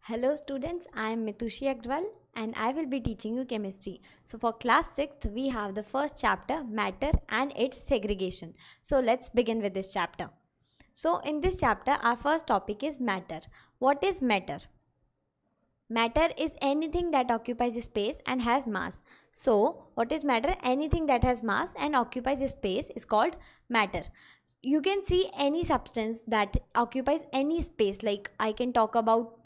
Hello students, I am Mitushi Agrawal and I will be teaching you chemistry. So for class 6th, we have the first chapter, matter and its segregation. So let's begin with this chapter. So in this chapter, our first topic is matter. What is matter? Matter is anything that occupies space and has mass. So what is matter? Anything that has mass and occupies space is called matter. You can see any substance that occupies any space, like I can talk about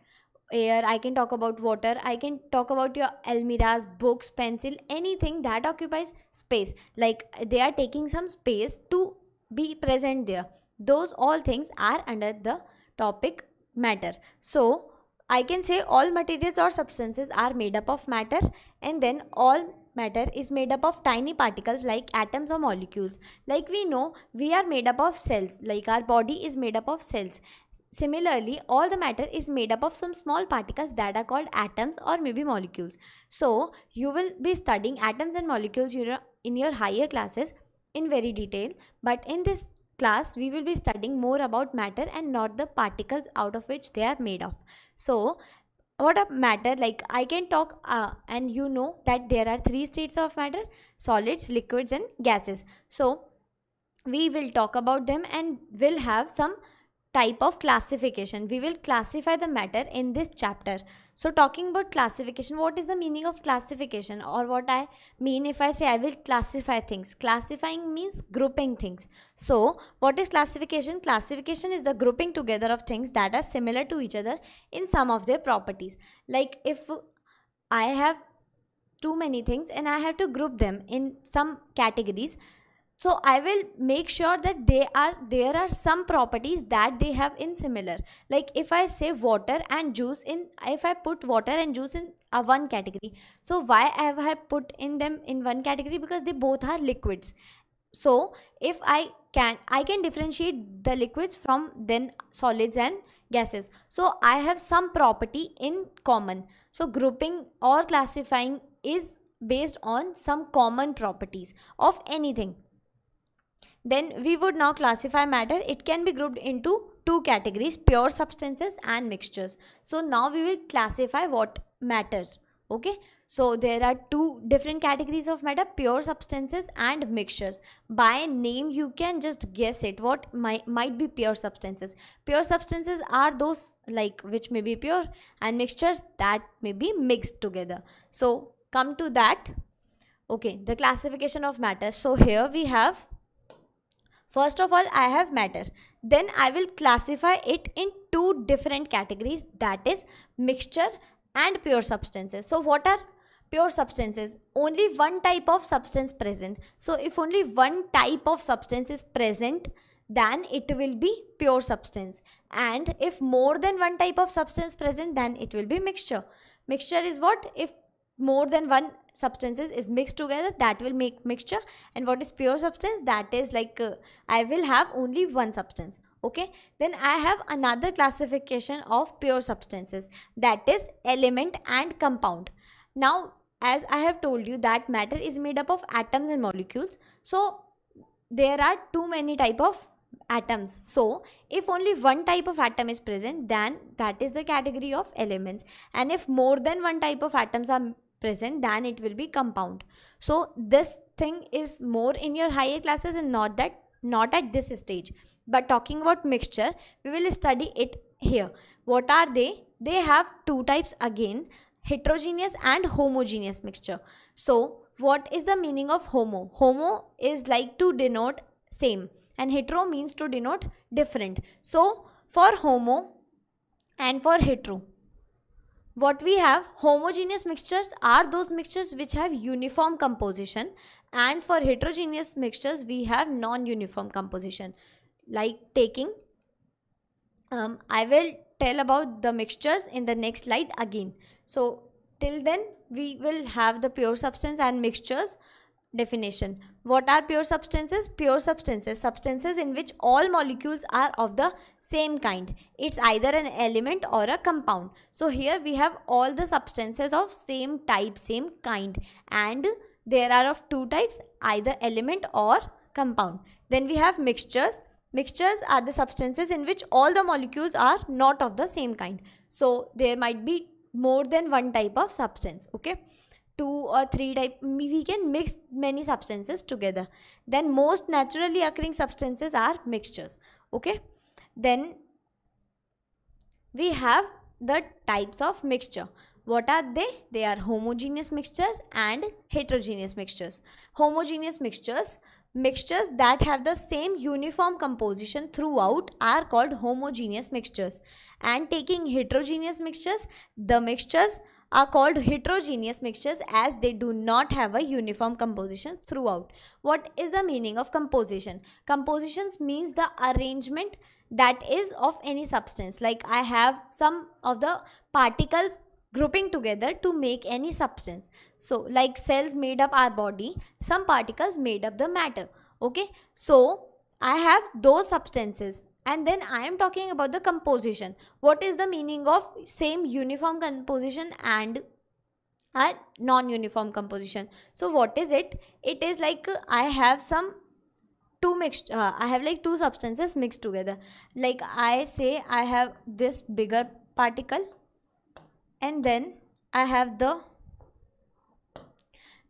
air, I can talk about water, I can talk about your almirahs, books, pencil, anything that occupies space, like they are taking some space to be present there. Those all things are under the topic matter. So I can say all materials or substances are made up of matter, and then all matter is made up of tiny particles like atoms or molecules. Like we know, we are made up of cells, like our body is made up of cells. Similarly, all the matter is made up of some small particles that are called atoms or maybe molecules. So, you will be studying atoms and molecules in your higher classes in very detail. But in this class, we will be studying more about matter and not the particles out of which they are made of. So, what a matter, like I can talk and you know that there are three states of matter: solids, liquids and gases. So, we will talk about them and will have some type of classification. We will classify the matter in this chapter. So talking about classification, what is the meaning of classification, or what I mean if I say I will classify things? Classifying means grouping things. So what is classification? Classification is the grouping together of things that are similar to each other in some of their properties. Like if I have too many things and I have to group them in some categories, so I will make sure that there are some properties that they have in similar. Like if I say water and juice if I put water and juice in one category, so why have I put in them in one category? Because they both are liquids. So if I can differentiate the liquids from then solids and gases. So I have some property in common. So grouping or classifying is based on some common properties of anything. Then we would now classify matter. It can be grouped into two categories: pure substances and mixtures. So now we will classify what matters. Okay, so there are two different categories of matter: pure substances and mixtures. By name you can just guess it what might be pure substances. Pure substances are those like which may be pure, and mixtures that may be mixed together. So come to that. Okay, the classification of matter. So here we have, first of all, I have matter. Then I will classify it in two different categories, that is mixture and pure substances. So what are pure substances? Only one type of substance present. So if only one type of substance is present, then it will be pure substance. And if more than one type of substance present, then it will be mixture. Mixture is what? If more than one substances is mixed together, that will make mixture. And what is pure substance? That is like I will have only one substance. Okay, then I have another classification of pure substances, that is element and compound. Now as I have told you that matter is made up of atoms and molecules, so there are too many type of atoms. So if only one type of atom is present, then that is the category of elements. And if more than one type of atoms are present, then it will be compound. So this thing is more in your higher classes and not at this stage. But talking about mixture, we will study it here. What are they? They have two types again: heterogeneous and homogeneous mixture. So what is the meaning of homo? Homo is like to denote same, and hetero means to denote different. So for homo and for hetero, what we have, homogeneous mixtures are those mixtures which have uniform composition, and for heterogeneous mixtures we have non-uniform composition. Like taking I will tell about the mixtures in the next slide again. So till then we will have the pure substance and mixtures definition. What are pure substances? Pure substances, substances in which all molecules are of the same kind. It's either an element or a compound. So here we have all the substances of same type, same kind, and there are of two types, either element or compound. Then we have mixtures. Mixtures are the substances in which all the molecules are not of the same kind. So there might be more than one type of substance, okay? 2 or 3 type, we can mix many substances together. Then most naturally occurring substances are mixtures, okay? Then we have the types of mixture. What are they? They are homogeneous mixtures and heterogeneous mixtures. Homogeneous mixtures, mixtures that have the same uniform composition throughout, are called homogeneous mixtures. And taking heterogeneous mixtures, the mixtures are called heterogeneous mixtures as they do not have a uniform composition throughout. What is the meaning of composition? Compositions means the arrangement that is of any substance. Like I have some of the particles grouping together to make any substance. So like cells made up our body, some particles made up the matter, okay? So I have those substances, and then I am talking about the composition. What is the meaning of same uniform composition and a non-uniform composition? So what is it? It is like I have some I have like two substances mixed together. Like I say I have this bigger particle, and then I have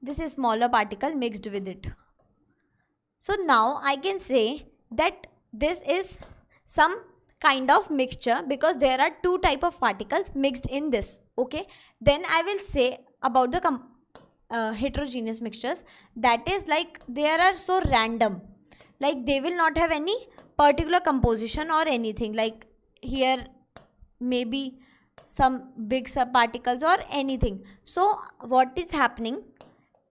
this is smaller particle mixed with it. So now I can say that this is some kind of mixture because there are two type of particles mixed in this, okay? Then I will say about the heterogeneous mixtures, that is like they are so random, like they will not have any particular composition or anything. Like here maybe some big subparticles or anything. So what is happening,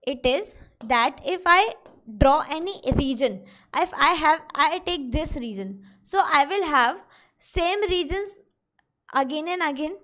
it is that if I draw any region, if I take this region, so I will have same regions again and again,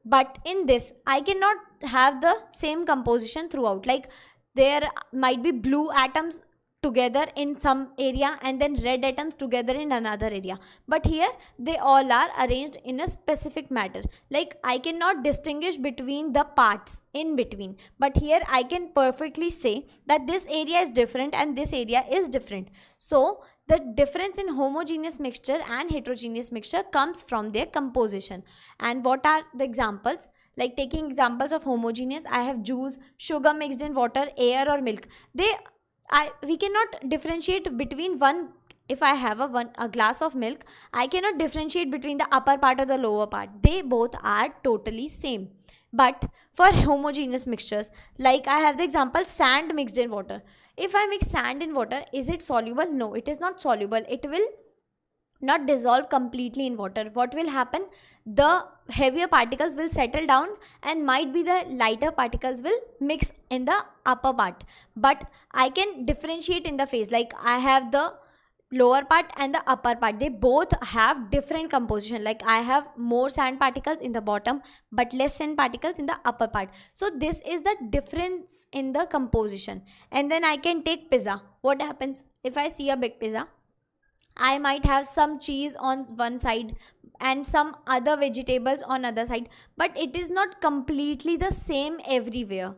but in this I cannot have the same composition throughout. Like there might be blue atoms together in some area and then red atoms together in another area, but here they all are arranged in a specific matter. Like I cannot distinguish between the parts in between, but here I can perfectly say that this area is different and this area is different. So the difference in homogeneous mixture and heterogeneous mixture comes from their composition. And what are the examples? Like taking examples of homogeneous, I have juice, sugar mixed in water, air or milk. We cannot differentiate between one. If I have a glass of milk, I cannot differentiate between the upper part or the lower part. They both are totally same. But for homogeneous mixtures, like I have the example sand mixed in water. If I mix sand in water, is it soluble? No, it is not soluble. It will not dissolve completely in water. What will happen? The heavier particles will settle down and might be the lighter particles will mix in the upper part. But I can differentiate in the phase. Like I have the lower part and the upper part. They both have different composition. Like I have more sand particles in the bottom but less sand particles in the upper part. So this is the difference in the composition. And then I can take pizza. What happens if I see a big pizza? I might have some cheese on one side and some other vegetables on other side, but it is not completely the same everywhere,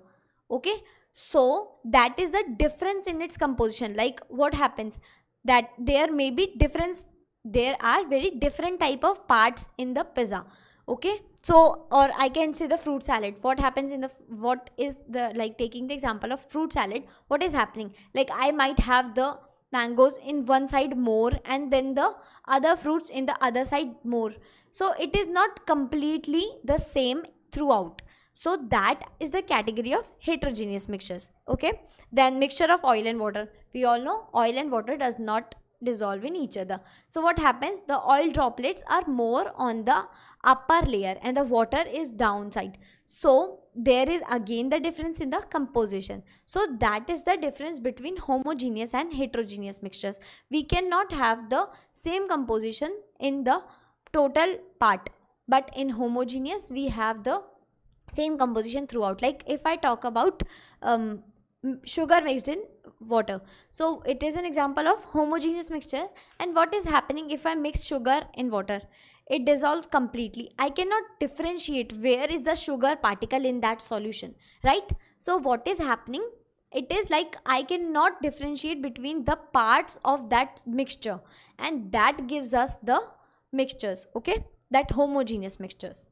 okay? So that is the difference in its composition. Like what happens, that there may be difference, there are very different type of parts in the pizza, okay? So, or I can say the fruit salad. What happens in like taking the example of fruit salad, what is happening? Like I might have the mangoes in one side more and then the other fruits in the other side more. So it is not completely the same throughout. So that is the category of heterogeneous mixtures, okay? Then mixture of oil and water. We all know oil and water does not dissolve in each other. So what happens? The oil droplets are more on the upper layer and the water is downside. So there is again the difference in the composition. So that is the difference between homogeneous and heterogeneous mixtures. We cannot have the same composition in the total part, but in homogeneous we have the same composition throughout. Like if I talk about sugar mixed in water, so it is an example of homogeneous mixture. And what is happening if I mix sugar in water? It dissolves completely. I cannot differentiate where is the sugar particle in that solution, right? So what is happening? it is like I cannot differentiate between the parts of that mixture, and that gives us the mixtures, okay, that homogeneous mixtures.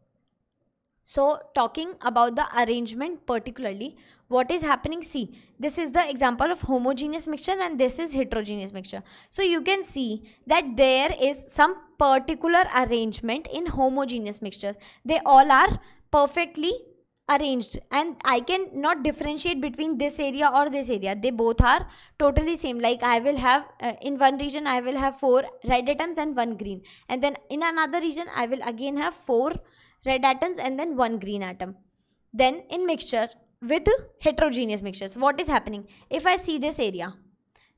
So talking about the arrangement particularly, what is happening, see, this is the example of homogeneous mixture and this is heterogeneous mixture. So you can see that there is some particular arrangement in homogeneous mixtures. They all are perfectly arranged and I can not differentiate between this area or this area. They both are totally same. Like I will have in one region I will have 4 red atoms and 1 green, and then in another region I will again have 4 red atoms and then 1 green atom. Then in mixture with heterogeneous mixtures, what is happening? If I see this area,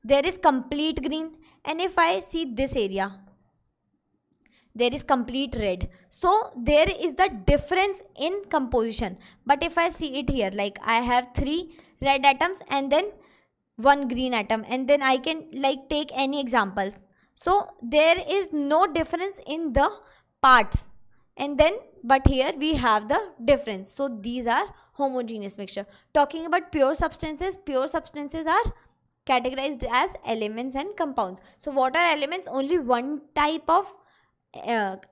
there is complete green, and if I see this area, there is complete red. So there is the difference in composition. But if I see it here, like I have 3 red atoms and then 1 green atom, and then I can like take any examples. So there is no difference in the parts, and then but here we have the difference. So these are homogeneous mixture. Talking about pure substances are categorized as elements and compounds. So what are elements? Only one type of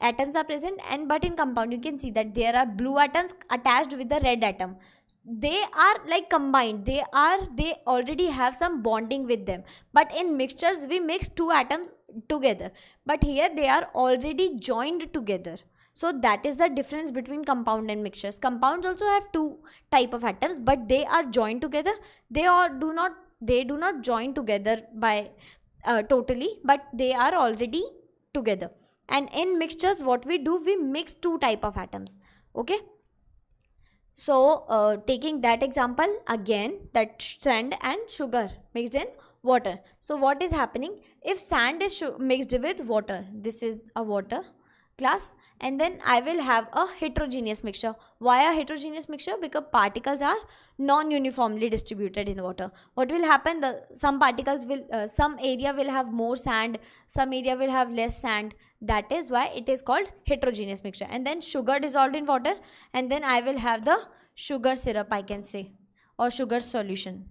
atoms are present, and but in compound you can see that there are blue atoms attached with the red atom. They are like combined, they already have some bonding with them. But in mixtures we mix 2 atoms together, but here they are already joined together. So that is the difference between compound and mixtures. Compounds also have 2 type of atoms, but they are joined together. They do not join together by totally, but they are already together. And in mixtures what we do, we mix 2 type of atoms, okay. So taking that example again, that sand and sugar mixed in water. So what is happening? If sand is mixed with water, this is a water glass, and then I will have a heterogeneous mixture. Why a heterogeneous mixture? Because particles are non-uniformly distributed in the water. What will happen? Some particles will, some area will have more sand, some area will have less sand. That is why it is called heterogeneous mixture. And then sugar dissolved in water, and then I will have the sugar syrup, I can say, or sugar solution.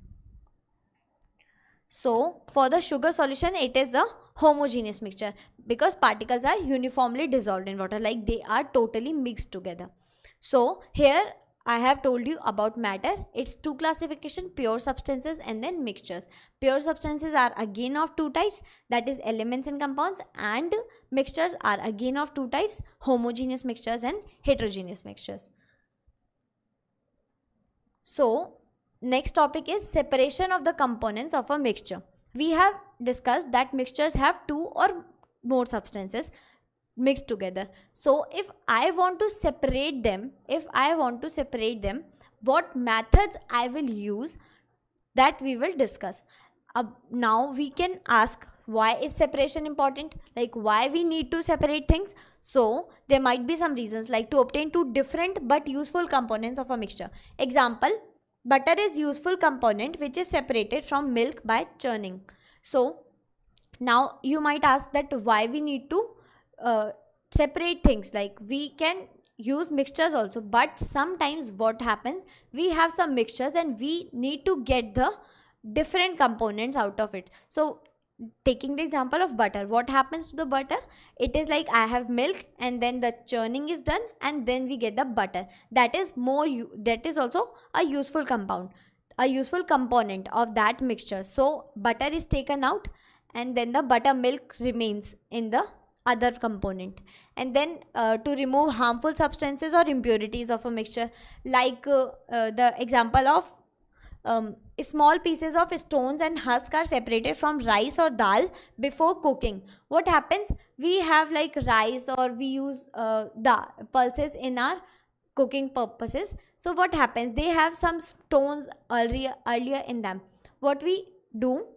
So for the sugar solution, it is a homogeneous mixture because particles are uniformly dissolved in water, like they are totally mixed together. So here I have told you about matter. It's 2 classification, pure substances and then mixtures. Pure substances are again of 2 types, that is elements and compounds, and mixtures are again of 2 types, homogeneous mixtures and heterogeneous mixtures. So next topic is separation of the components of a mixture. We have discussed that mixtures have 2 or more substances mixed together. So if I want to separate them, what methods I will use, that we will discuss. Now we can ask, why is separation important? Like why we need to separate things? So there might be some reasons, like to obtain 2 different but useful components of a mixture. Example, butter is useful component which is separated from milk by churning. So now you might ask that why we need to separate things. Like we can use mixtures also, but sometimes what happens, we have some mixtures and we need to get the different components out of it. So taking the example of butter, what happens to the butter? It is like I have milk and then the churning is done and then we get the butter. That is also a useful compound, a useful component of that mixture. So butter is taken out and then the buttermilk remains in the other component. And then to remove harmful substances or impurities of a mixture, like the example of small pieces of stones and husk are separated from rice or dal before cooking. What happens? We have like rice or we use the pulses in our cooking purposes. So what happens? They have some stones earlier in them. What we do?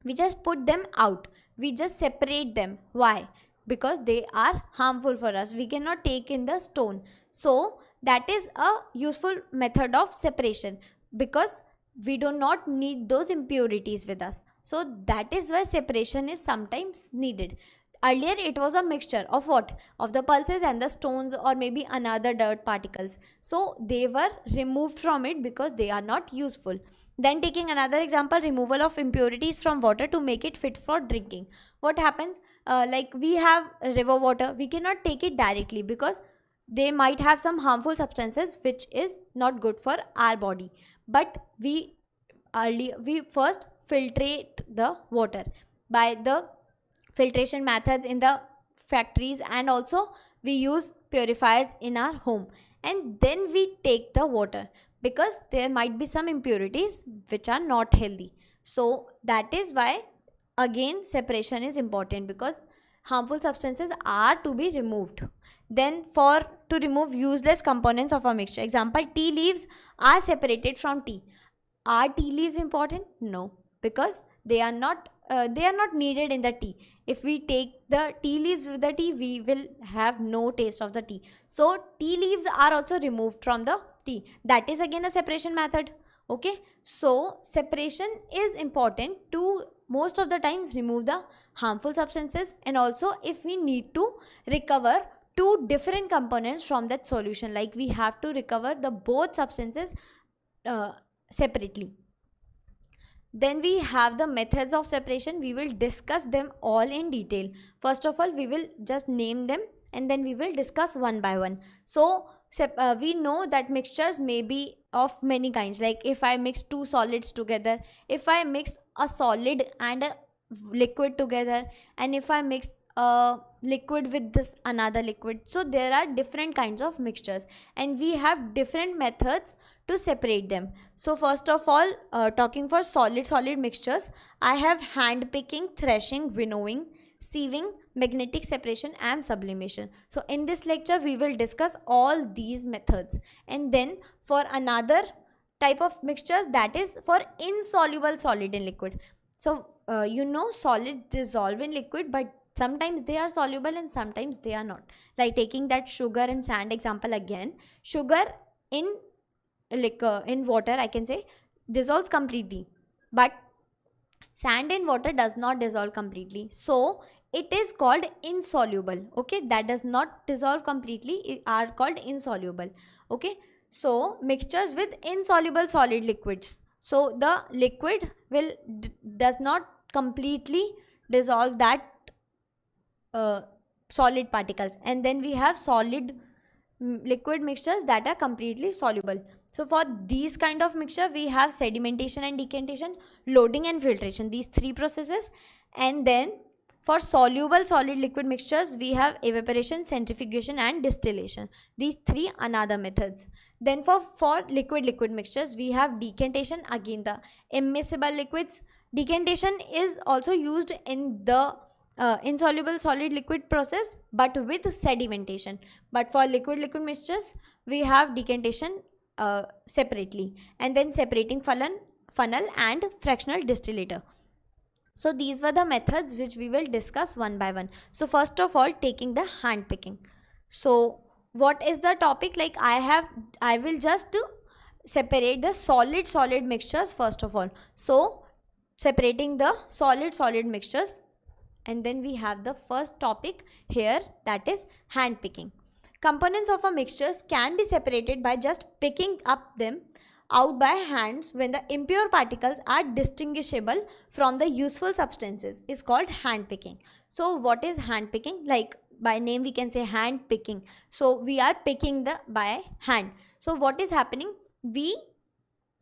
We just put them out. We just separate them. Why? Because they are harmful for us. We cannot take in the stone. So that is a useful method of separation, because we do not need those impurities with us. So that is why separation is sometimes needed. earlier it was a mixture of what? Of the pulses and the stones or maybe another dirt particles. So they were removed from it because they are not useful. Then taking another example, removal of impurities from water to make it fit for drinking. What happens? Like we have river water, we cannot take it directly because they might have some harmful substances which is not good for our body. But we first filtrate the water by the filtration methods in the factories, and also we use purifiers in our home, and then we take the water because there might be some impurities which are not healthy. So that is why again separation is important, because harmful substances are to be removed. Then for to remove useless components of a mixture, example, tea leaves are separated from tea. Are tea leaves important? No, because they are not needed in the tea. If we take the tea leaves with the tea, we will have no taste of the tea. So tea leaves are also removed from the tea. That is again a separation method. Okay, so separation is important to most of the times remove the harmful substances, and also if we need to recover two different components from that solution, like we have to recover the both substances separately. Then we have the methods of separation. We will discuss them all in detail. First of all, we will just name them and then we will discuss one by one. So we know that mixtures may be of many kinds. Like if I mix two solids together, if I mix a solid and a liquid together, and if I mix a liquid with this another liquid, so there are different kinds of mixtures and we have different methods to separate them. So first of all, talking for solid mixtures, I have hand picking, threshing, winnowing, sieving, magnetic separation and sublimation. So in this lecture we will discuss all these methods. And then for another type of mixtures, that is for insoluble solid in liquid. So solid dissolve in liquid, but sometimes they are soluble and sometimes they are not. Like taking that sugar and sand example again, sugar in water, I can say, dissolves completely, but sand in water does not dissolve completely, so it is called insoluble. Okay, that does not dissolve completely are called insoluble. Okay, so mixtures with insoluble solid liquids, so the liquid will does not completely dissolve that solid particles. And then we have solid liquid mixtures that are completely soluble. So for these kind of mixture, we have sedimentation and decantation, loading and filtration, these three processes. And then for soluble solid liquid mixtures, we have evaporation, centrifugation and distillation, these three another methods. Then for liquid mixtures, we have decantation, again the immiscible liquids. Decantation is also used in the insoluble solid liquid process, but with sedimentation. But for liquid mixtures, we have decantation separately, and then separating funnel and fractional distillator. So these were the methods which we will discuss one by one. So first of all, taking the hand picking. So what is the topic? Like I will just separate the solid mixtures first of all. So separating the solid mixtures, and then we have the first topic here, that is hand picking. Components of a mixtures can be separated by just picking up them out by hands when the impure particles are distinguishable from the useful substances is called hand picking. So what is hand picking? Like by name we can say hand picking. So we are picking by hand. So what is happening? We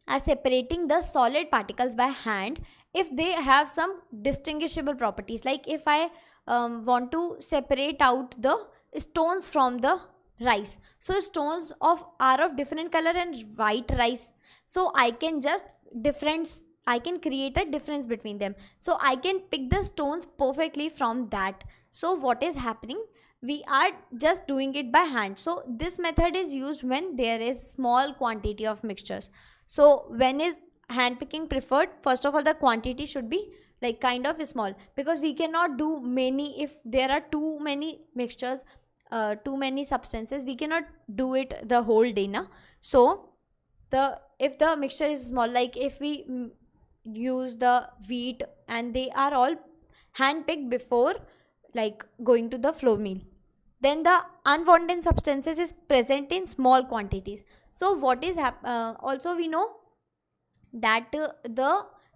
are separating the solid particles by hand if they have some distinguishable properties. Like if I want to separate out the stones from the rice, so stones are of different color and white rice, so I can create a difference between them, so I can pick the stones perfectly from that. So what is happening? We are just doing it by hand. So this method is used when there is small quantity of mixtures. So when is hand picking preferred? First of all, the quantity should be like kind of small, because we cannot do many. If there are too many mixtures, too many substances, we cannot do it the whole day na. So if the mixture is small, like if we use the wheat and they are all hand picked before like going to the flour mill. Then the unwanted substances is present in small quantities. So what is also we know that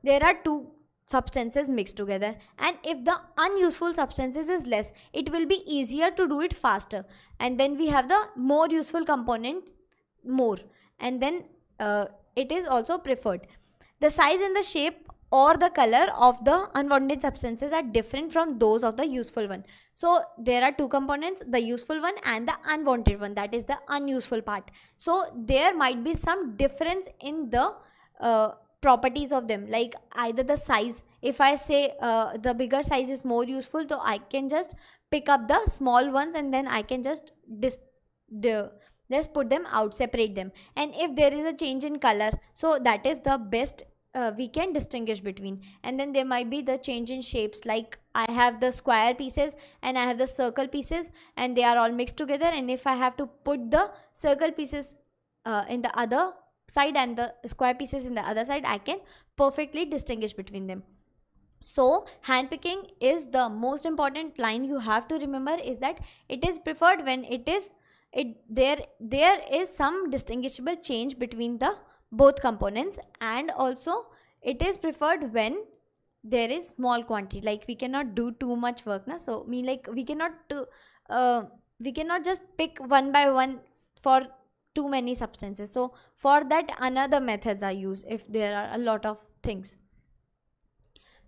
there are two substances mixed together, and if the unuseful substances is less, it will be easier to do it faster, and then we have the more useful component more, and then it is also preferred. The size and the shape or the color of the unwanted substances are different from those of the useful one. So there are two components, the useful one and the unwanted one, that is the unuseful part. So there might be some difference in the properties of them, like either the size. If I say the bigger size is more useful, so I can just pick up the small ones and then I can just put them out, separate them. And if there is a change in color, so that is the best we can distinguish between. And then there might be the change in shapes, like I have the square pieces and I have the circle pieces, and they are all mixed together, and if I have to put the circle pieces in the other side and the square pieces in the other side, I can perfectly distinguish between them. So handpicking is the most important line you have to remember, is that it is preferred when there is some distinguishable change between the both components, and also it is preferred when there is small quantity, like we cannot do too much work na, so like we cannot just pick one by one for too many substances. So for that another methods are used if there are a lot of things.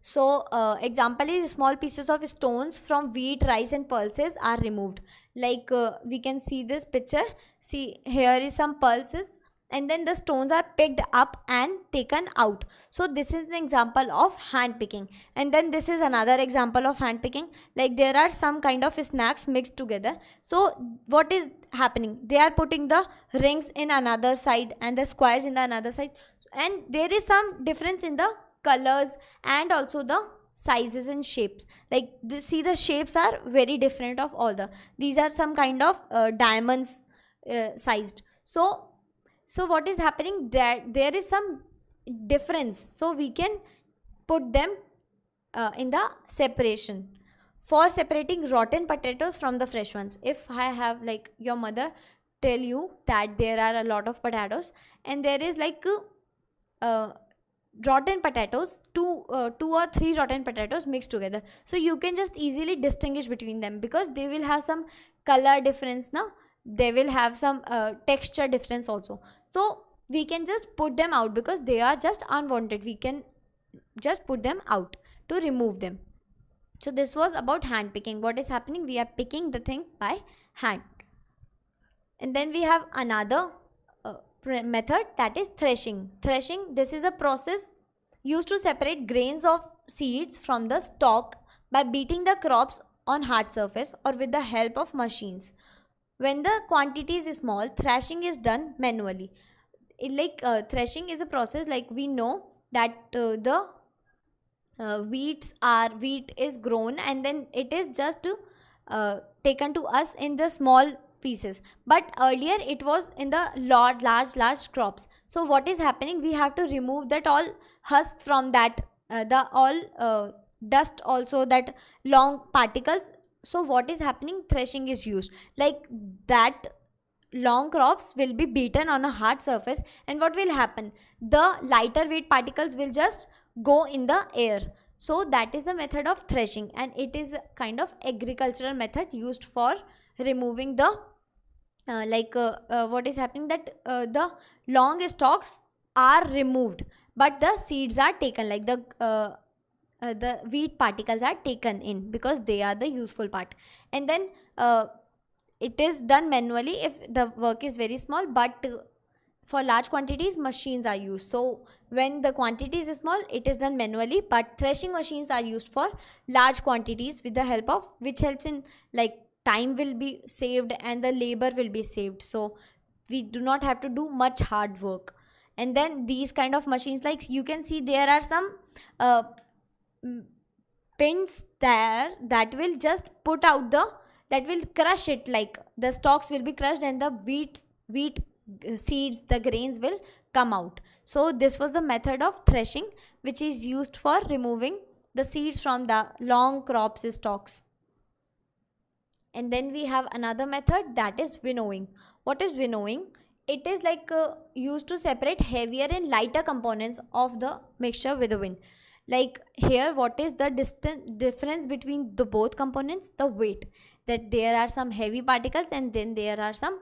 So example is small pieces of stones from wheat, rice and pulses are removed. Like we can see this picture. See, here is some pulses and then the stones are picked up and taken out. So this is an example of hand picking. And then this is another example of hand picking. Like there are some kind of snacks mixed together. So what is happening? They are putting the rings in another side and the squares in the another side. And there is some difference in the colors and also the sizes and shapes. Like see, the shapes are very different of all the. These are some kind of diamonds sized. So what is happening, that there is some difference, so we can put them in the separation. For separating rotten potatoes from the fresh ones, if I have like your mother tell you that there are a lot of potatoes and there is like rotten potatoes, two or three rotten potatoes mixed together, so you can just easily distinguish between them because they will have some color difference now. They will have some texture difference also. So we can just put them out because they are just unwanted. We can just put them out to remove them. So this was about hand picking. What is happening? We are picking the things by hand. And then we have another method, that is threshing. Threshing, this is a process used to separate grains of seeds from the stalk by beating the crops on hard surface or with the help of machines. When the quantity is small, thrashing is done manually. Threshing is a process, like we know that the wheat is grown and then it is just taken to us in the small pieces, but earlier it was in the large crops. So what is happening, we have to remove that all husk from that, the all dust also, that long particles. So what is happening, threshing is used, like that long crops will be beaten on a hard surface, and what will happen, the lighter weight particles will just go in the air. So that is the method of threshing, and it is a kind of agricultural method used for removing the what is happening, that the long stalks are removed but the seeds are taken, like the wheat particles are taken in because they are the useful part. And then it is done manually if the work is very small, but for large quantities machines are used. So when the quantity is small, it is done manually, but threshing machines are used for large quantities with the help of, which helps in like time will be saved and the labor will be saved, so we do not have to do much hard work. And then these kind of machines, like you can see there are some pins there that will just put out that will crush it, like the stalks will be crushed and the wheat seeds, the grains will come out. So this was the method of threshing, which is used for removing the seeds from the long crops stalks. And then we have another method, that is winnowing. What is winnowing? It is like used to separate heavier and lighter components of the mixture with the wind. Like here, what is the difference between the both components? The weight. That there are some heavy particles and then there are some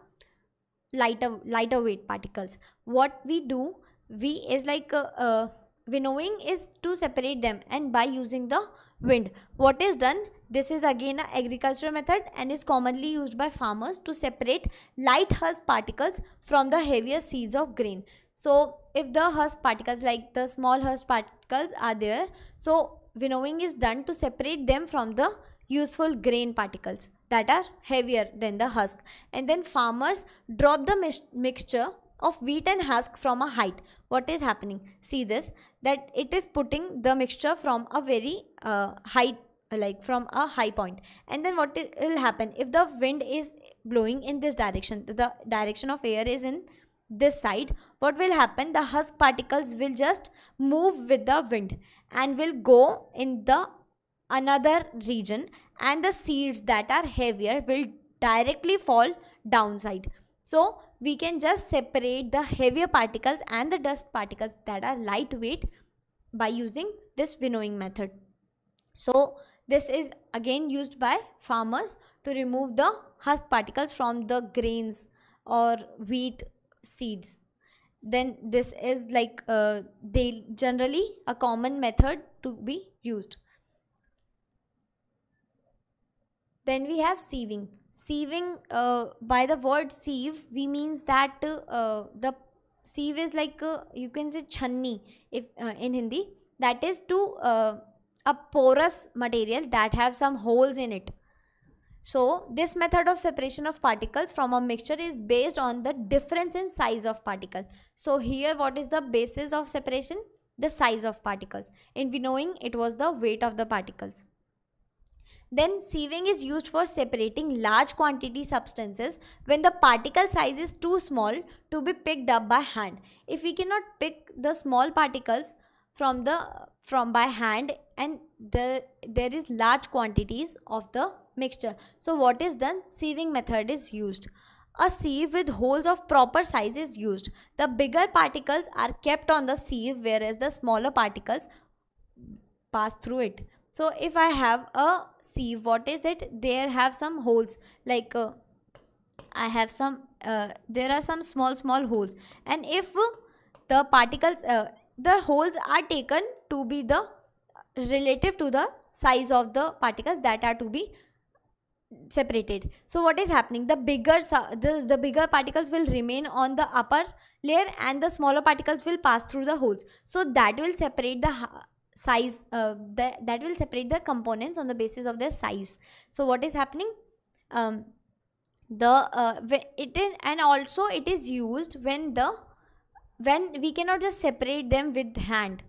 lighter weight particles. What we do, we is like winnowing is to separate them, and by using the wind. What is done? This is again an agricultural method and is commonly used by farmers to separate light husk particles from the heavier seeds of grain. So if the husk particles, like the small husk particles are there, so winnowing is done to separate them from the useful grain particles that are heavier than the husk. And then farmers drop the mixture of wheat and husk from a height. What is happening? See this, that it is putting the mixture from a very height, like from a high point. And then what will happen, if the wind is blowing in this direction, the direction of air is in this side, what will happen? The husk particles will just move with the wind and will go in the another region, and the seeds that are heavier will directly fall downside. So we can just separate the heavier particles and the dust particles that are lightweight by using this winnowing method. So this is again used by farmers to remove the husk particles from the grains or wheat seeds. Then this is like they generally a common method to be used. Then we have sieving. Sieving, by the word sieve, we means that the sieve is like you can say channi if in Hindi. That is to a porous material that have some holes in it. So this method of separation of particles from a mixture is based on the difference in size of particles. So here what is the basis of separation? The size of particles. In winnowing, it was the weight of the particles. Then sieving is used for separating large quantity substances when the particle size is too small to be picked up by hand. If we cannot pick the small particles from by hand, and there is large quantities of the mixture, so what is done? Sieving method is used. A sieve with holes of proper size is used. The bigger particles are kept on the sieve, whereas the smaller particles pass through it. So if I have a sieve, what is it? There have some holes, like I have some there are some small holes, and if the particles the holes are taken to be the relative to the size of the particles that are to be separated. So what is happening? The bigger particles will remain on the upper layer and the smaller particles will pass through the holes. So that will separate the size, that will separate the components on the basis of their size. So what is happening? And also it is used when we cannot just separate them with hand.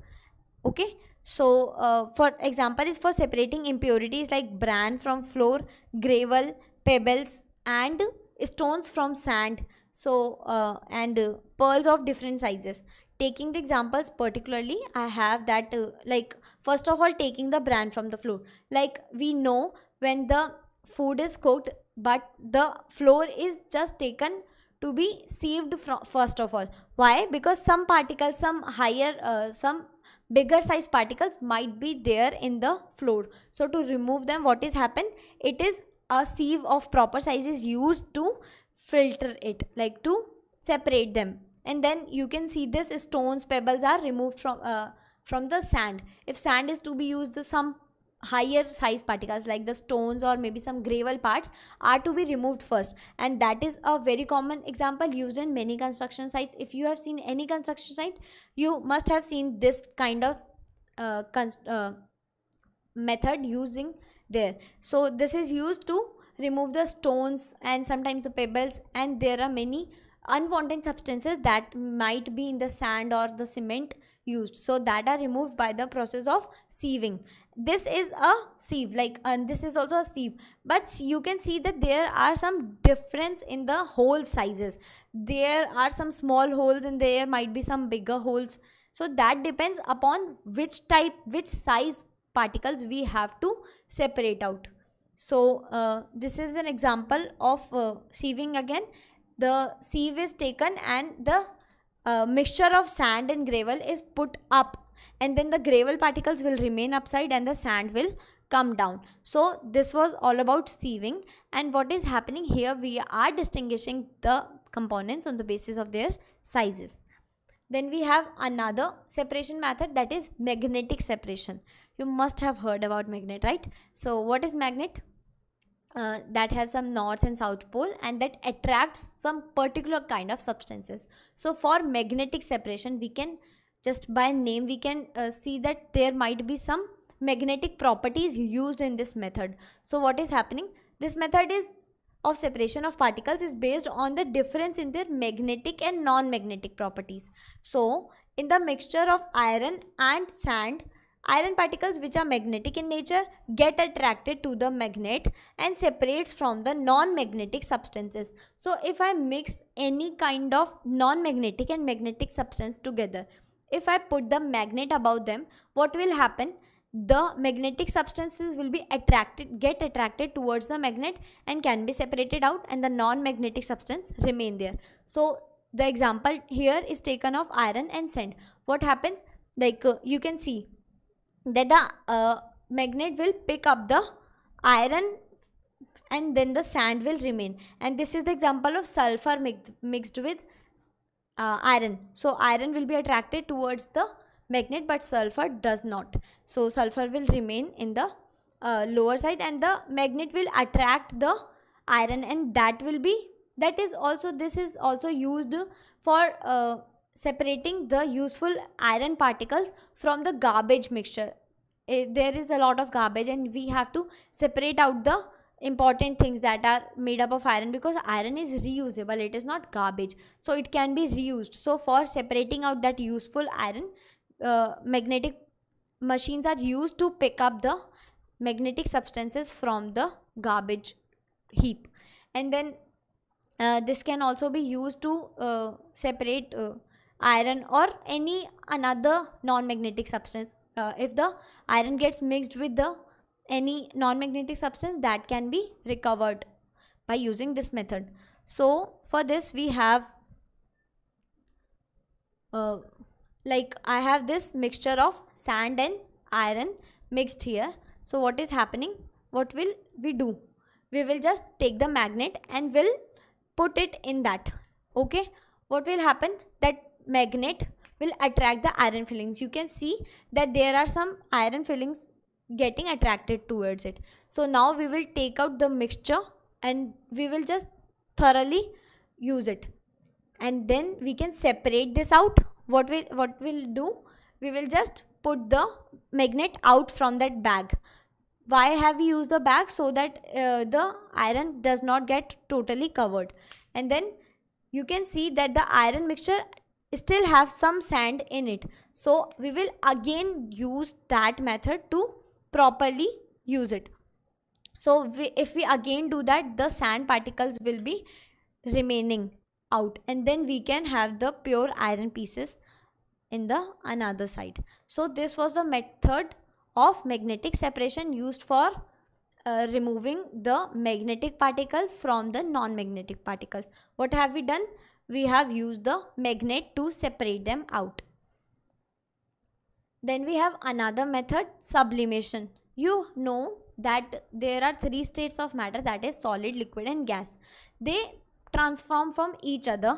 Okay, so for example is for separating impurities like bran from flour, gravel, pebbles and stones from sand. So and pearls of different sizes. Taking the examples particularly, I have that like first of all, taking the bran from the flour. Like we know when the food is cooked, but the flour is just taken to be sieved first of all. Why? Because some particles, some higher, some bigger size particles might be there in the flour. So to remove them, what is happen? It is a sieve of proper size is used to filter it, like to separate them. And then you can see this stones, pebbles are removed from the sand. If sand is to be used, some higher size particles like the stones or maybe some gravel parts are to be removed first, and that is a very common example used in many construction sites. If you have seen any construction site, you must have seen this kind of method using there. So this is used to remove the stones and sometimes the pebbles, and there are many unwanted substances that might be in the sand or the cement used, so that are removed by the process of sieving. This is a sieve, like, and this is also a sieve, but you can see that there are some difference in the hole sizes. There are some small holes and there might be some bigger holes, so that depends upon which size particles we have to separate out. So this is an example of sieving again. The sieve is taken and the mixture of sand and gravel is put up, and then the gravel particles will remain upside and the sand will come down. So this was all about sieving, and what is happening here, we are distinguishing the components on the basis of their sizes. Then we have another separation method, that is magnetic separation. You must have heard about magnet, right? So what is magnet? That have some north and south pole and that attracts some particular kind of substances. So for magnetic separation, we can just by name we can see that there might be some magnetic properties used in this method. So what is happening? This method is of separation of particles is based on the difference in their magnetic and non-magnetic properties. So in the mixture of iron and sand, iron particles which are magnetic in nature get attracted to the magnet and separates from the non-magnetic substances. So if I mix any kind of non-magnetic and magnetic substance together, if I put the magnet above them, what will happen? The magnetic substances will be get attracted towards the magnet and can be separated out, and the non-magnetic substance remain there. So the example here is taken of iron and sand. What happens? Like you can see that the magnet will pick up the iron and then the sand will remain, and this is the example of sulfur mixed with iron. So iron will be attracted towards the magnet but sulfur does not. So sulfur will remain in the lower side and the magnet will attract the iron, and this is also used for separating the useful iron particles from the garbage mixture. There is a lot of garbage and we have to separate out the important things that are made up of iron, because iron is reusable, it is not garbage, so it can be reused. So for separating out that useful iron, magnetic machines are used to pick up the magnetic substances from the garbage heap. And then this can also be used to separate iron or any another non-magnetic substance. If the iron gets mixed with the any non-magnetic substance, that can be recovered by using this method. So for this we have like I have this mixture of sand and iron mixed here. So what is happening? What will we do? We will just take the magnet and will put it in that. Okay, what will happen? That magnet will attract the iron fillings. You can see that there are some iron fillings getting attracted towards it. So now we will take out the mixture and we will just thoroughly use it, and then we can separate this out. What we'll do, we will just put the magnet out from that bag. Why have we used the bag? So that the iron does not get totally covered. And then you can see that the iron mixture still have some sand in it. So we will again use that method to properly use it. So if we again do that, the sand particles will be remaining out, and then we can have the pure iron pieces in the another side. So this was the method of magnetic separation used for removing the magnetic particles from the non-magnetic particles. What have we done? We have used the magnet to separate them out. Then we have another method, sublimation. You know that there are three states of matter, that is solid, liquid and gas. They transform from each other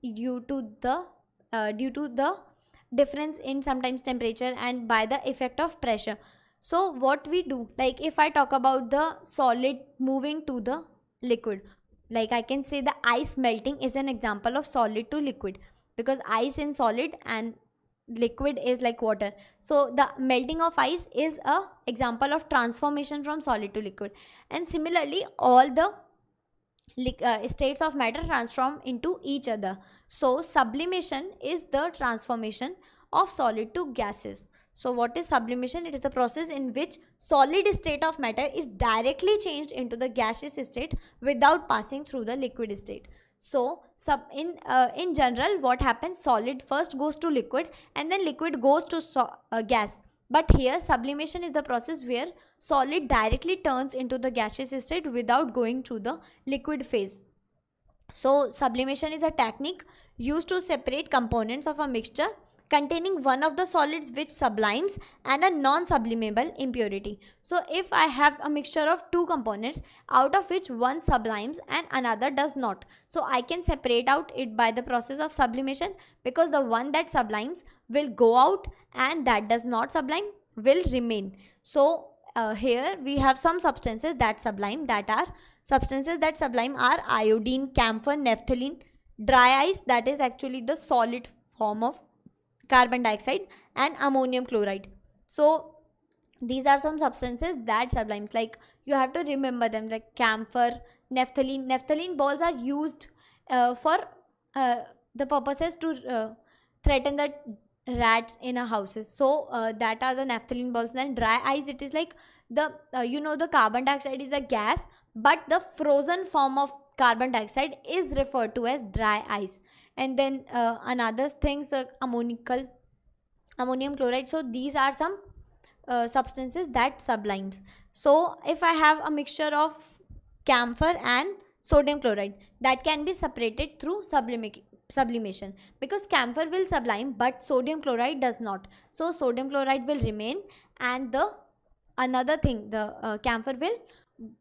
due to the difference in sometimes temperature and by the effect of pressure. So what we do, like if I talk about the solid moving to the liquid, like I can say the ice melting is an example of solid to liquid, because ice in solid and liquid is like water. So the melting of ice is a example of transformation from solid to liquid, and similarly all the states of matter transform into each other. So sublimation is the transformation of solid to gases. So what is sublimation? It is the process in which solid state of matter is directly changed into the gaseous state without passing through the liquid state. So in general what happens, solid first goes to liquid and then liquid goes to gas. But here sublimation is the process where solid directly turns into the gaseous state without going through the liquid phase. So sublimation is a technique used to separate components of a mixture containing one of the solids which sublimes and a non-sublimable impurity. So if I have a mixture of two components out of which one sublimes and another does not, so I can separate out it by the process of sublimation, because the one that sublimes will go out and that does not sublime will remain. So here we have some substances that sublime, that are substances that sublime are iodine, camphor, naphthalene, dry ice, that is actually the solid form of carbon dioxide, and ammonium chloride. So these are some substances that sublimes, like you have to remember them, like camphor, naphthalene balls are used for the purposes to threaten the rats in our houses. So that are the naphthalene balls. Then dry ice, it is like the the carbon dioxide is a gas, but the frozen form of carbon dioxide is referred to as dry ice. And then another things, ammonium chloride. So these are some substances that sublimes. So if I have a mixture of camphor and sodium chloride, that can be separated through sublimation, because camphor will sublime but sodium chloride does not. So sodium chloride will remain, and the camphor will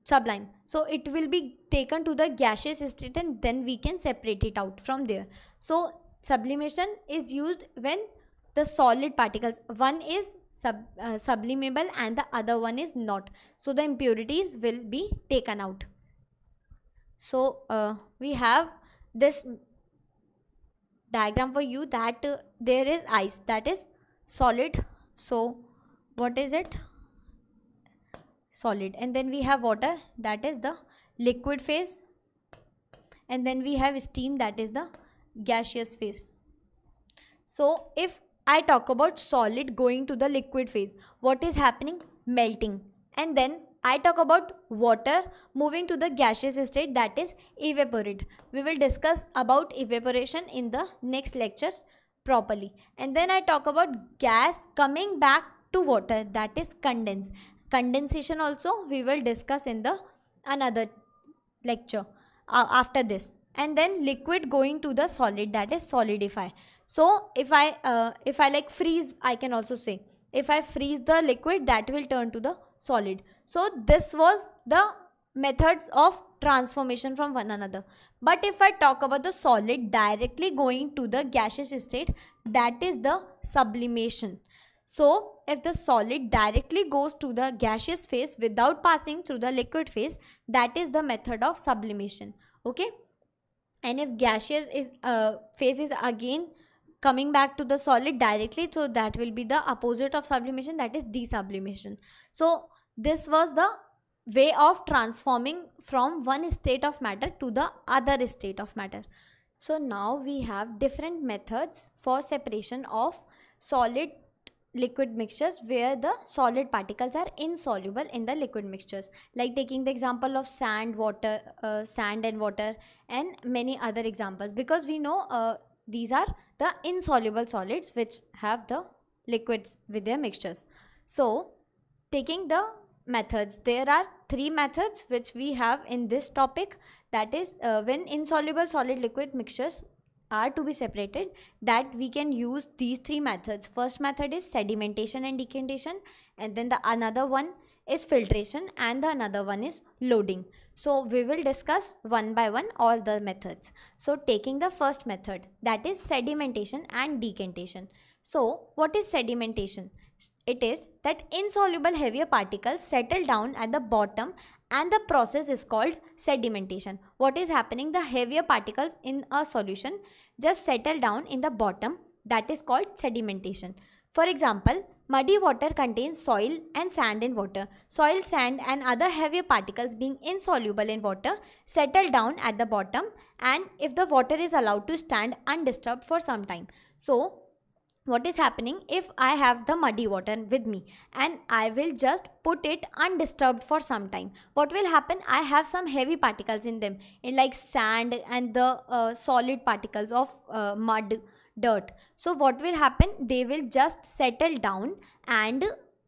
sublime. So it will be taken to the gaseous state and then we can separate it out from there. So sublimation is used when the solid particles, one is sublimable and the other one is not, so the impurities will be taken out. So we have this diagram for you, that there is ice, that is solid. So what is it? Solid. And then we have water, that is the liquid phase, and then we have steam, that is the gaseous phase. So if I talk about solid going to the liquid phase, what is happening? Melting. And then I talk about water moving to the gaseous state, that is evaporate. We will discuss about evaporation in the next lecture properly. And then I talk about gas coming back to water, that is condense. Condensation also we will discuss in the another lecture after this. And then liquid going to the solid, that is solidify. So if I like freeze, I can also say if I freeze the liquid, that will turn to the solid. So this was the methods of transformation from one another. But if I talk about the solid directly going to the gaseous state, that is the sublimation. So if the solid directly goes to the gaseous phase without passing through the liquid phase, that is the method of sublimation. Okay. And if gaseous phase is again coming back to the solid directly, so that will be the opposite of sublimation, that is desublimation. So this was the way of transforming from one state of matter to the other state of matter. So now we have different methods for separation of solid liquid mixtures where the solid particles are insoluble in the liquid mixtures, like taking the example of sand and water, and many other examples, because we know these are the insoluble solids which have the liquids with their mixtures. So taking the methods, there are three methods which we have in this topic, that is when insoluble solid liquid mixtures are to be separated, that we can use these three methods. First method is sedimentation and decantation, and then the another one is filtration, and the another one is loading. So we will discuss one by one all the methods. So taking the first method, that is sedimentation and decantation. So what is sedimentation? It is that insoluble heavier particles settle down at the bottom, and the process is called sedimentation. What is happening? The heavier particles in a solution just settle down in the bottom, that is called sedimentation. For example, muddy water contains soil and sand in water. Soil, sand and other heavier particles being insoluble in water settle down at the bottom, and if the water is allowed to stand undisturbed for some time. So what is happening? If I have the muddy water with me and I will just put it undisturbed for some time, what will happen? I have some heavy particles in them, in like sand and the solid particles of mud, dirt. So what will happen? They will just settle down and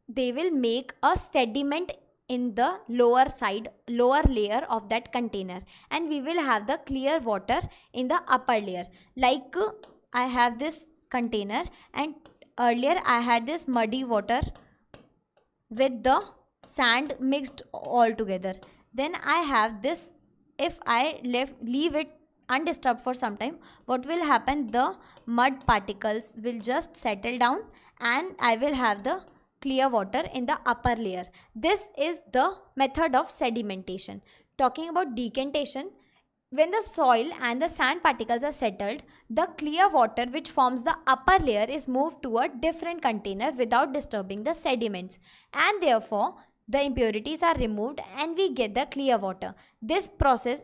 they will make a sediment in the lower layer of that container, and we will have the clear water in the upper layer. Like I have this container, and earlier I had this muddy water with the sand mixed all together. Then I have this. If I leave it undisturbed for some time, what will happen? The mud particles will just settle down and I will have the clear water in the upper layer. This is the method of sedimentation. Talking about decantation, when the soil and the sand particles are settled, the clear water which forms the upper layer is moved to a different container without disturbing the sediments, and therefore the impurities are removed and we get the clear water. This process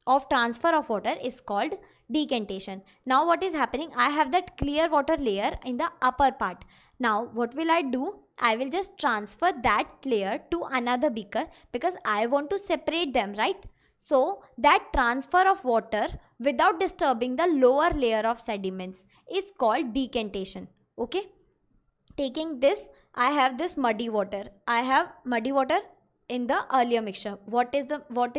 of transfer of water is called decantation. Now what is happening? I have that clear water layer in the upper part. Now what will I do? I will just transfer that layer to another beaker because I want to separate them, right? So that transfer of water without disturbing the lower layer of sediments is called decantation. Okay. Taking this, I have this muddy water. I have muddy water in the earlier mixture. What is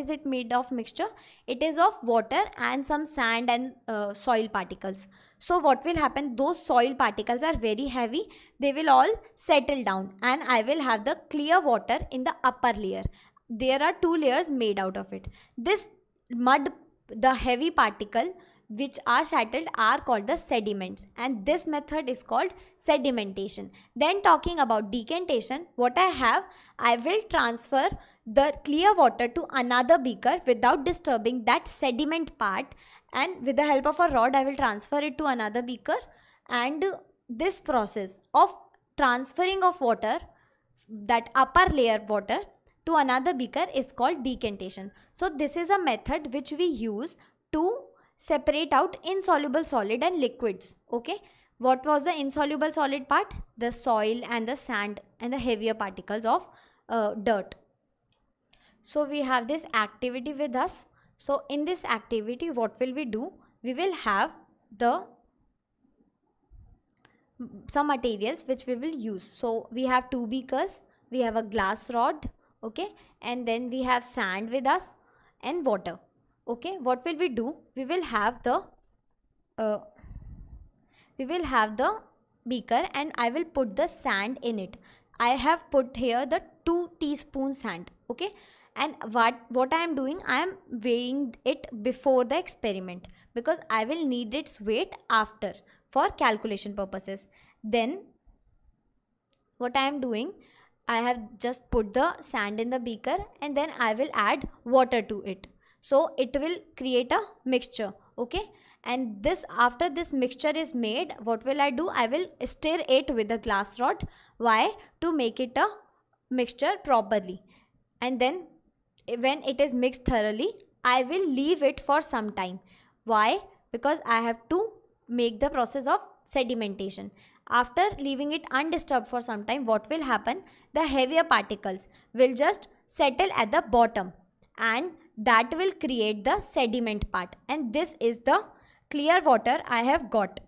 it made of mixture? It is of water and some sand and soil particles. So what will happen? Those soil particles are very heavy. They will all settle down and I will have the clear water in the upper layer. There are two layers made out of it. This mud, the heavy particle which are settled, are called the sediments, and this method is called sedimentation. Then talking about decantation, what I have, I will transfer the clear water to another beaker without disturbing that sediment part, and with the help of a rod I will transfer it to another beaker, and this process of transferring of water, that upper layer water, to another beaker is called decantation. So this is a method which we use to separate out insoluble solid and liquids. Okay, what was the insoluble solid part? The soil and the sand and the heavier particles of dirt. So we have this activity with us. So in this activity, what will we do? We will have some materials which we will use. So we have two beakers, we have a glass rod, okay, and then we have sand with us and water. Okay, what will we do? We will have the beaker and I will put the sand in it. I have put here the 2 teaspoons sand. Okay, and what I am doing, I am weighing it before the experiment because I will need its weight after for calculation purposes. Then what I am doing, I have just put the sand in the beaker and then I will add water to it. So it will create a mixture. Okay, and this, after this mixture is made, what will I do? I will stir it with a glass rod. Why? To make it a mixture properly. And then when it is mixed thoroughly, I will leave it for some time. Why? Because I have to make the process of sedimentation. After leaving it undisturbed for some time, what will happen? The heavier particles will just settle at the bottom and that will create the sediment part, and this is the clear water I have got.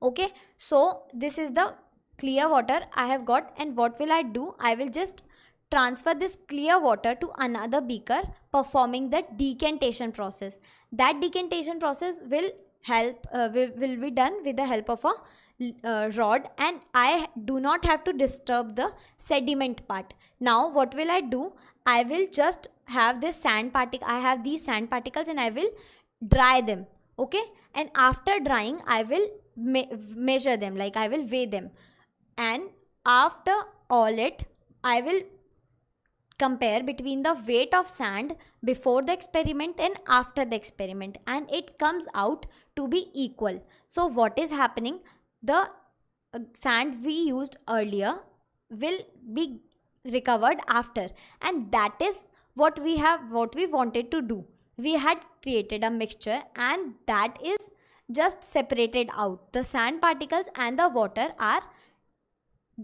Okay, so this is the clear water I have got, and what will I do? I will just transfer this clear water to another beaker, performing the decantation process. That decantation process will be done with the help of a rod, and I do not have to disturb the sediment part. Now what will I do? I will just have this sand particle. I have these sand particles and I will dry them. Okay, and after drying I will measure them, like I will weigh them, and after all it, I will compare between the weight of sand before the experiment and after the experiment, and it comes out to be equal. So what is happening? The sand we used earlier will be recovered after, and that is what we wanted to do. We had created a mixture and that is just separated out. The sand particles and the water are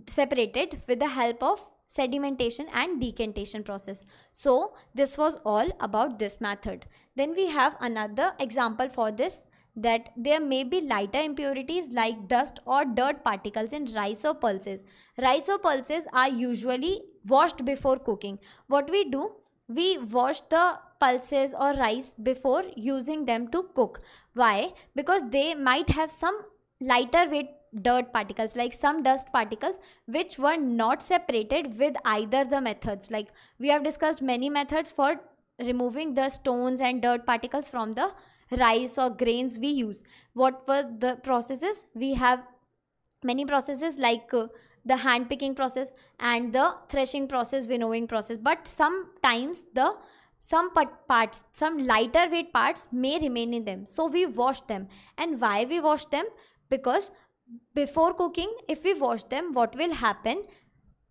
separated with the help of sedimentation and decantation process. So this was all about this method. Then we have another example for this. that there may be lighter impurities like dust or dirt particles in rice or pulses. Rice or pulses are usually washed before cooking. What we do, we wash the pulses or rice before using them to cook. Why? Because they might have some lighter weight dirt particles, like some dust particles which were not separated with either the methods. Like we have discussed many methods for removing the stones and dirt particles from the rice or grains we use. What were the processes? We have many processes like the hand picking process and the threshing process, winnowing process, but sometimes the some parts, some lighter weight parts may remain in them, so we wash them. And why we wash them? Because before cooking, if we wash them, what will happen,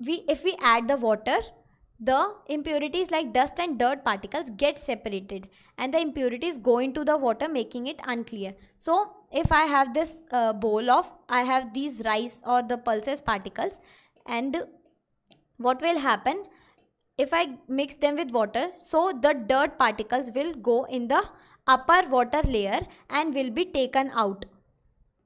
if we add the water, the impurities like dust and dirt particles get separated and the impurities go into the water, making it unclear. So if I have this bowl of, I have these rice or the pulses particles, and what will happen if I mix them with water, so the dirt particles will go in the upper water layer and will be taken out.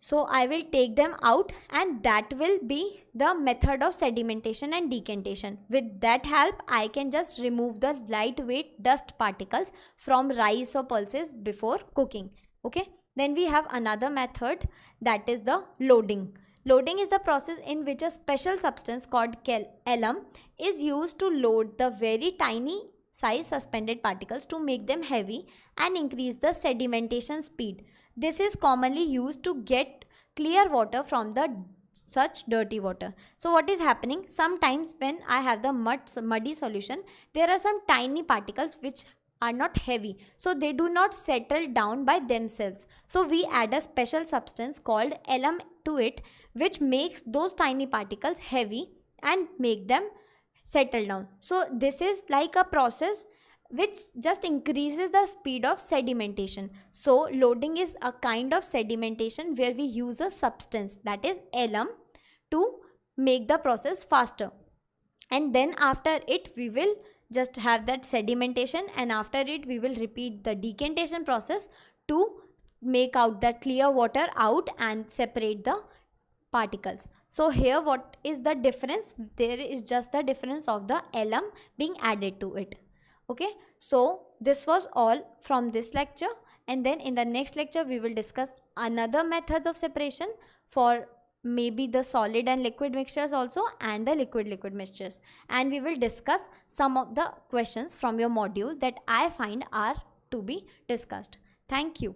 So I will take them out, and that will be the method of sedimentation and decantation. With that help, I can just remove the lightweight dust particles from rice or pulses before cooking. Okay. Then we have another method, that is the loading. Loading is the process in which a special substance called alum is used to load the very tiny size suspended particles to make them heavy and increase the sedimentation speed. This is commonly used to get clear water from the such dirty water. So what is happening? Sometimes when I have the muddy solution, there are some tiny particles which are not heavy, so they do not settle down by themselves. So we add a special substance called alum to it, which makes those tiny particles heavy and make them settle down. So this is like a process which just increases the speed of sedimentation. So loading is a kind of sedimentation where we use a substance, that is alum, to make the process faster. And then after it we will just have that sedimentation, and after it we will repeat the decantation process to make out the clear water out and separate the particles. So here what is the difference? There is just the difference of the alum being added to it. Okay, so this was all from this lecture, and then in the next lecture we will discuss another methods of separation for maybe the solid and liquid mixtures also, and the liquid mixtures, and we will discuss some of the questions from your module that I find are to be discussed. Thank you.